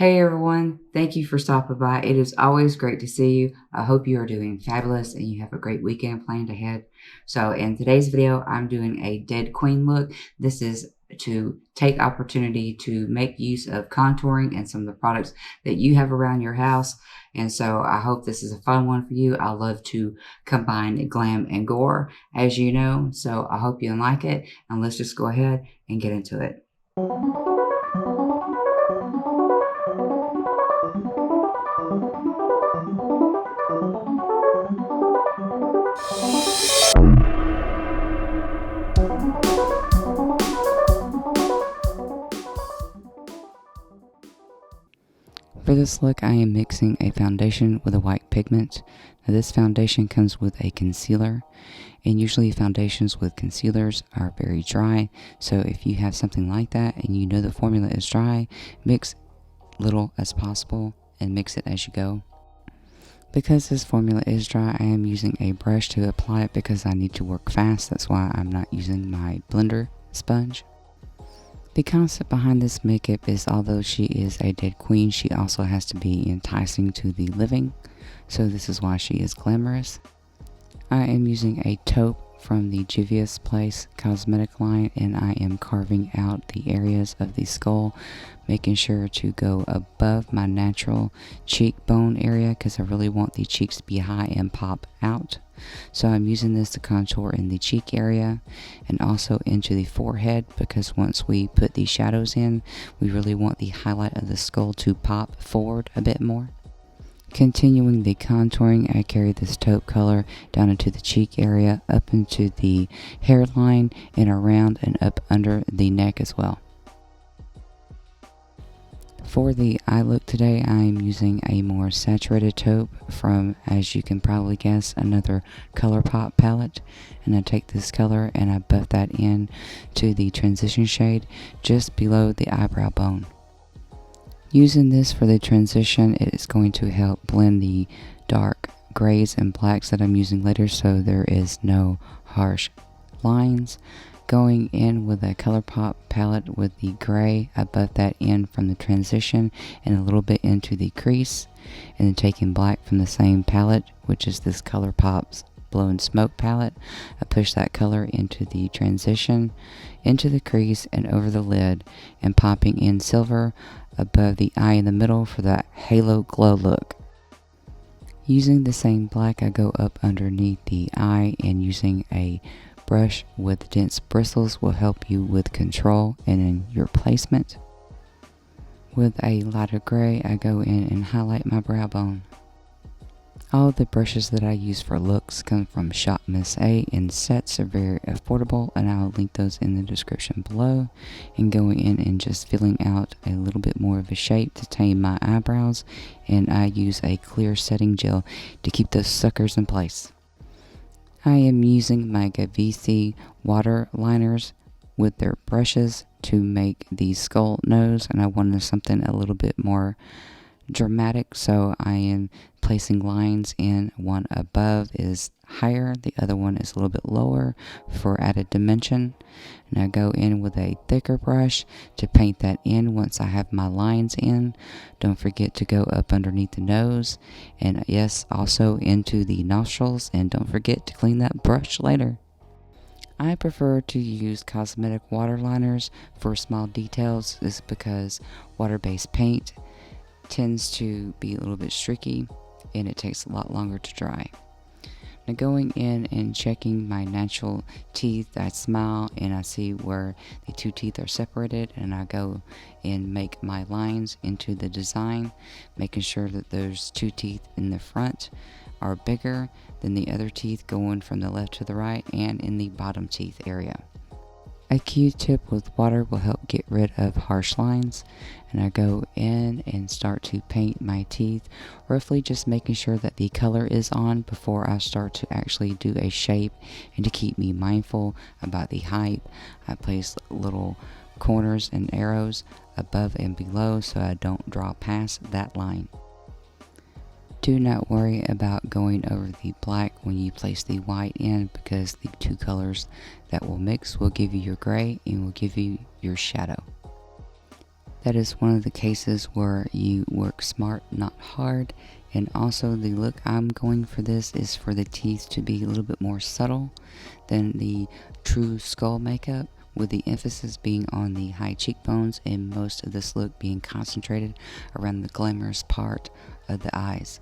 Hey everyone, thank you for stopping by. It is always great to see you. I hope you are doing fabulous and you have a great weekend planned ahead. So in today's video, I'm doing a Dead Queen look. This is to take opportunity to make use of contouring and some of the products that you have around your house. And so I hope this is a fun one for you. I love to combine glam and gore, as you know. So I hope you like it. And let's just go ahead and get into it. For this look, I am mixing a foundation with a white pigment. Now this foundation comes with a concealer, and usually foundations with concealers are very dry. So if you have something like that and you know the formula is dry, mix little as possible and mix it as you go. Because this formula is dry, I am using a brush to apply it because I need to work fast. That's why I'm not using my blender sponge. The concept behind this makeup is, although she is a dead queen, she also has to be enticing to the living. So this is why she is glamorous. I am using a taupe from the Juvia's Place cosmetic line, and I am carving out the areas of the skull, making sure to go above my natural cheekbone area because I really want the cheeks to be high and pop out. So I'm using this to contour in the cheek area and also into the forehead, because once we put the shadows in, we really want the highlight of the skull to pop forward a bit more. Continuing the contouring, I carry this taupe color down into the cheek area, up into the hairline, and around and up under the neck as well. For the eye look today, I am using a more saturated taupe from, as you can probably guess, another Colourpop palette. And I take this color and I buff that in to the transition shade just below the eyebrow bone. Using this for the transition, it is going to help blend the dark grays and blacks that I'm using later, so there is no harsh lines. Going in with a Colourpop palette with the gray, I buff that in from the transition and a little bit into the crease, and then taking black from the same palette, which is this Colourpop's Blowin Smoke palette, I push that color into the transition, into the crease and over the lid, and popping in silver above the eye in the middle for that halo glow look. Using the same black, I go up underneath the eye, and using a brush with dense bristles will help you with control and in your placement. With a lighter gray, I go in and highlight my brow bone. All the brushes that I use for looks come from Shop Miss A, and sets are very affordable, and I'll link those in the description below. And going in and just filling out a little bit more of a shape to tame my eyebrows, and I use a clear setting gel to keep those suckers in place. I am using my Gavissi water liners with their brushes to make the skull nose, and I wanted something a little bit more dramatic, so I am placing lines in. One above is higher, the other one is a little bit lower for added dimension, and I go in with a thicker brush to paint that in once I have my lines in. Don't forget to go up underneath the nose, and yes, also into the nostrils, and don't forget to clean that brush later. I prefer to use cosmetic waterliners for small details. This is because water-based paint tends to be a little bit streaky and it takes a lot longer to dry. Now going in and checking my natural teeth, I smile and I see where the two teeth are separated, and I go and make my lines into the design, making sure that those two teeth in the front are bigger than the other teeth going from the left to the right and in the bottom teeth area. A Q-tip with water will help get rid of harsh lines, and I go in and start to paint my teeth, roughly just making sure that the color is on before I start to actually do a shape. And to keep me mindful about the height, I place little corners and arrows above and below so I don't draw past that line. Do not worry about going over the black when you place the white in, because the two colors that will mix will give you your gray and will give you your shadow. That is one of the cases where you work smart, not hard. And also the look I'm going for this is for the teeth to be a little bit more subtle than the true skull makeup, with the emphasis being on the high cheekbones and most of this look being concentrated around the glamorous part of the eyes.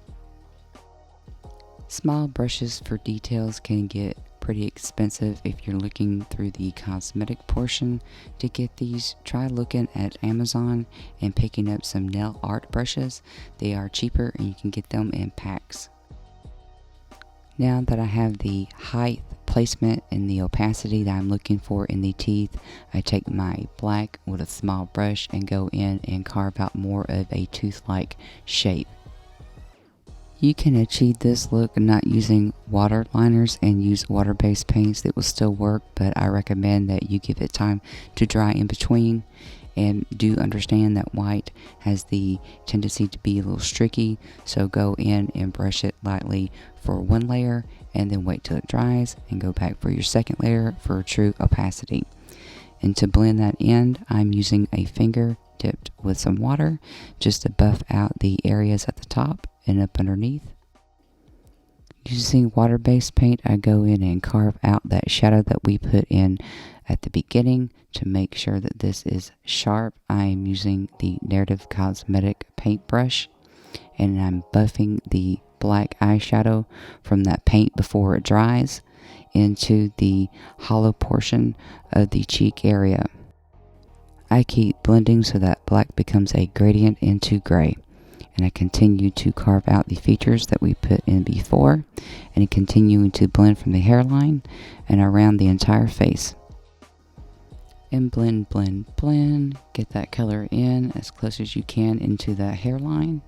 Small brushes for details can get pretty expensive. If you're looking through the cosmetic portion to get these, try looking at Amazon and picking up some nail art brushes. They are cheaper and you can get them in packs. Now that I have the height, placement, and the opacity that I'm looking for in the teeth, I take my black with a small brush and go in and carve out more of a tooth-like shape. You can achieve this look not using water liners and use water-based paints that will still work, but I recommend that you give it time to dry in between. And do understand that white has the tendency to be a little streaky, so go in and brush it lightly for one layer and then wait till it dries and go back for your second layer for true opacity. And to blend that in, I'm using a finger dipped with some water just to buff out the areas at the top and up underneath. Using water-based paint, I go in and carve out that shadow that we put in at the beginning to make sure that this is sharp. I am using the Narrative Cosmetic paintbrush, and I'm buffing the black eyeshadow from that paint before it dries into the hollow portion of the cheek area. I keep blending so that black becomes a gradient into gray. And I continue to carve out the features that we put in before, and continuing to blend from the hairline and around the entire face. And blend, blend, blend. Get that color in as close as you can into the hairline.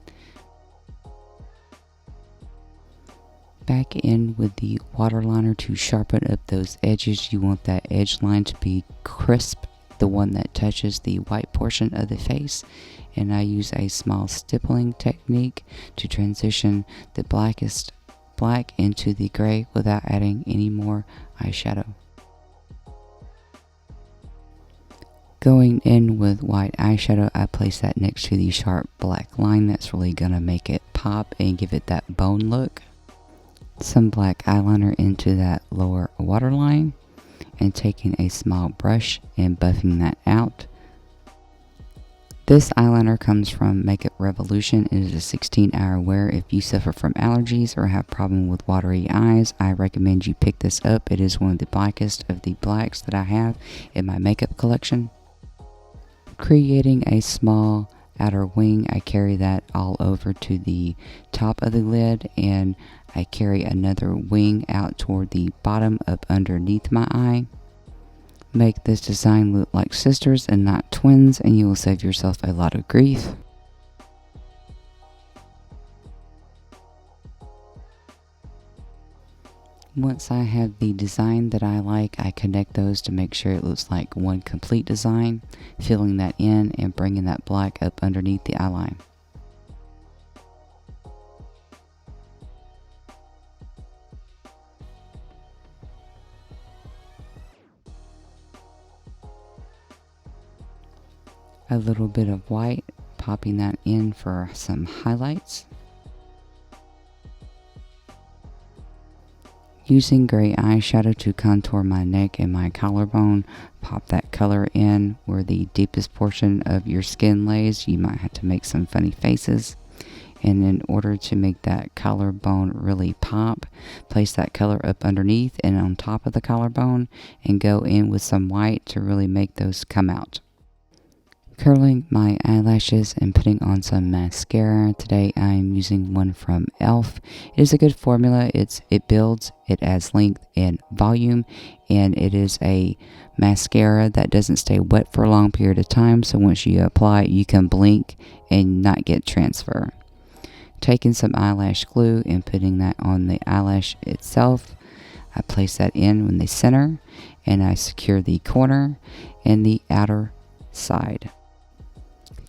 Back in with the waterliner to sharpen up those edges. You want that edge line to be crisp, the one that touches the white portion of the face. And I use a small stippling technique to transition the blackest black into the gray without adding any more eyeshadow. Going in with white eyeshadow, I place that next to the sharp black line. That's really going to make it pop and give it that bone look. Some black eyeliner into that lower waterline, and taking a small brush and buffing that out. This eyeliner comes from Makeup Revolution. It is a 16-hour wear. If you suffer from allergies or have problem with watery eyes, I recommend you pick this up. It is one of the blackest of the blacks that I have in my makeup collection. Creating a small outer wing, I carry that all over to the top of the lid, and I carry another wing out toward the bottom up underneath my eye. Make this design look like sisters and not twins, and you will save yourself a lot of grief. Once I have the design that I like, I connect those to make sure it looks like one complete design, filling that in and bringing that black up underneath the eyeline. A little bit of white, popping that in for some highlights. Using gray eyeshadow to contour my neck and my collarbone, pop that color in where the deepest portion of your skin lays. You might have to make some funny faces. And in order to make that collarbone really pop, place that color up underneath and on top of the collarbone, and go in with some white to really make those come out. Curling my eyelashes and putting on some mascara. Today I am using one from E.l.f. It is a good formula. It builds, it adds length and volume, and it is a mascara that doesn't stay wet for a long period of time, so once you apply it, you can blink and not get transfer. Taking some eyelash glue and putting that on the eyelash itself. I place that in the center, and I secure the corner and the outer side.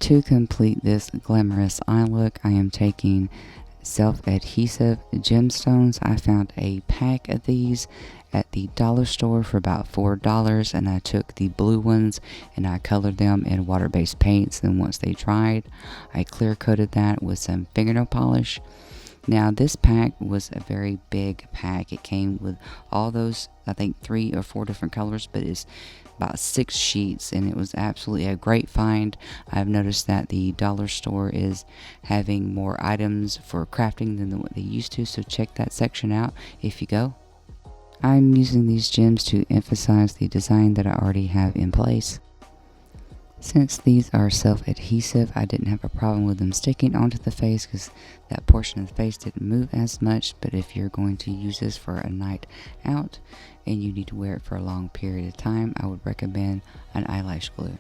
To complete this glamorous eye look, I am taking self-adhesive gemstones. I found a pack of these at the dollar store for about $4, and I took the blue ones and I colored them in water-based paints. Then once they dried, I clear coated that with some fingernail polish. Now this pack was a very big pack. It came with all those, I think 3 or 4 different colors, but it's about 6 sheets, and it was absolutely a great find. I've noticed that the dollar store is having more items for crafting than what they used to, so check that section out if you go. I'm using these gems to emphasize the design that I already have in place. Since these are self-adhesive, I didn't have a problem with them sticking onto the face because that portion of the face didn't move as much. But if you're going to use this for a night out and you need to wear it for a long period of time, I would recommend an eyelash glue.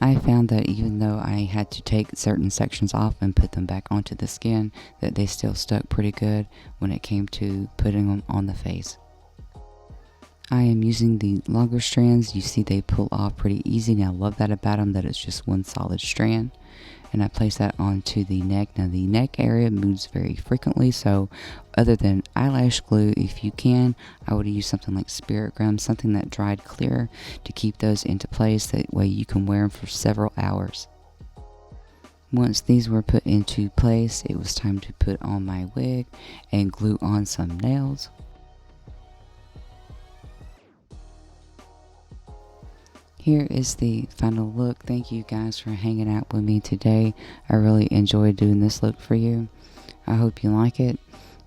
I found that even though I had to take certain sections off and put them back onto the skin, that they still stuck pretty good when it came to putting them on the face. I am using the longer strands. You see they pull off pretty easy, and I love that about them, that it's just one solid strand. And I place that onto the neck. Now the neck area moves very frequently, so other than eyelash glue, if you can, I would use something like Spirit Gum, something that dried clear, to keep those into place. That way you can wear them for several hours. Once these were put into place, it was time to put on my wig and glue on some nails. Here is the final look. Thank you guys for hanging out with me today. I really enjoyed doing this look for you. I hope you like it.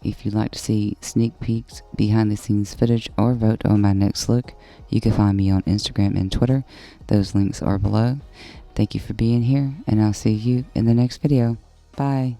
If you'd like to see sneak peeks, behind the scenes footage, or vote on my next look, you can find me on Instagram and Twitter. Those links are below. Thank you for being here, and I'll see you in the next video. Bye.